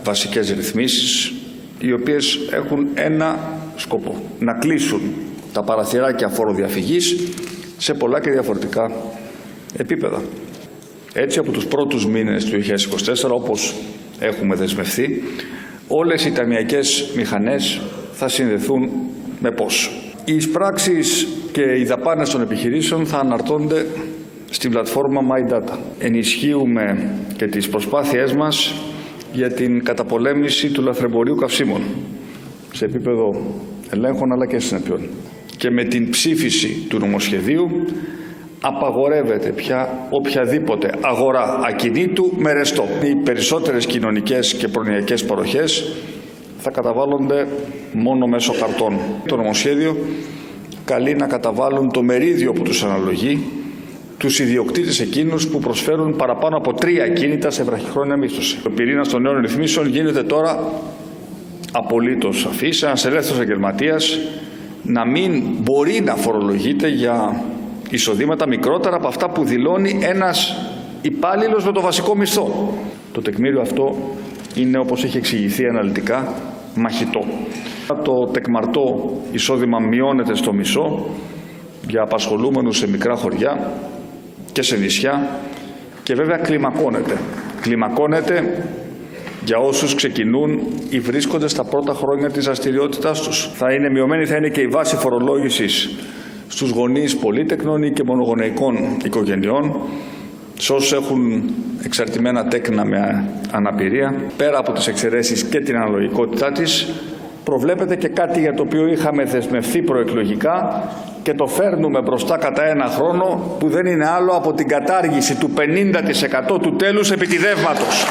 βασικές ρυθμίσεις, οι οποίες έχουν ένα σκοπό: να κλείσουν τα παραθυράκια φοροδιαφυγής σε πολλά και διαφορετικά επίπεδα. Έτσι, από τους πρώτους μήνες του 2024, όπως έχουμε δεσμευθεί, όλες οι ταμειακές μηχανές θα συνδεθούν με ΠΟΣ. Οι εισπράξεις και οι δαπάνες των επιχειρήσεων θα αναρτώνται στην πλατφόρμα My Data. Ενισχύουμε και τις προσπάθειές μας για την καταπολέμηση του λαθρεμπορίου καυσίμων σε επίπεδο ελέγχων αλλά και συνεπειών. Και με την ψήφιση του νομοσχεδίου απαγορεύεται πια οποιαδήποτε αγορά ακινήτου με ρεστό. Οι περισσότερες κοινωνικές και προνοιακές παροχές θα καταβάλλονται μόνο μέσω καρτών. Το νομοσχέδιο καλεί να καταβάλουν το μερίδιο που τους αναλογεί τους ιδιοκτήτες εκείνους που προσφέρουν παραπάνω από 3 ακίνητα σε βραχυχρόνια μίσθωση. Ο πυρήνας των νέων ρυθμίσεων γίνεται τώρα απολύτως σαφής. Ένας ελεύθερος επαγγελματίας να μην μπορεί να φορολογείται για εισοδήματα μικρότερα από αυτά που δηλώνει ένας υπάλληλος με το βασικό μισθό. Το τεκμήριο αυτό είναι, όπως έχει εξηγηθεί αναλυτικά, μαχητό. Το τεκμαρτό εισόδημα μειώνεται στο μισό για απασχολούμενους σε μικρά χωριά και σε νησιά και βέβαια κλιμακώνεται. Κλιμακώνεται για όσους ξεκινούν ή βρίσκονται στα πρώτα χρόνια της δραστηριότητάς τους. Θα είναι μειωμένη, θα είναι και η βάση φορολόγησης στους γονείς πολύτεκνων ή και μονογονεϊκών οικογενειών, σε όσους έχουν εξαρτημένα τέκνα με αναπηρία. Πέρα από τις εξαιρέσεις και την αναλογικότητά της, προβλέπεται και κάτι για το οποίο είχαμε δεσμευθεί προεκλογικά και το φέρνουμε μπροστά κατά 1 χρόνο, που δεν είναι άλλο από την κατάργηση του 50% του τέλους επιτιδεύματος.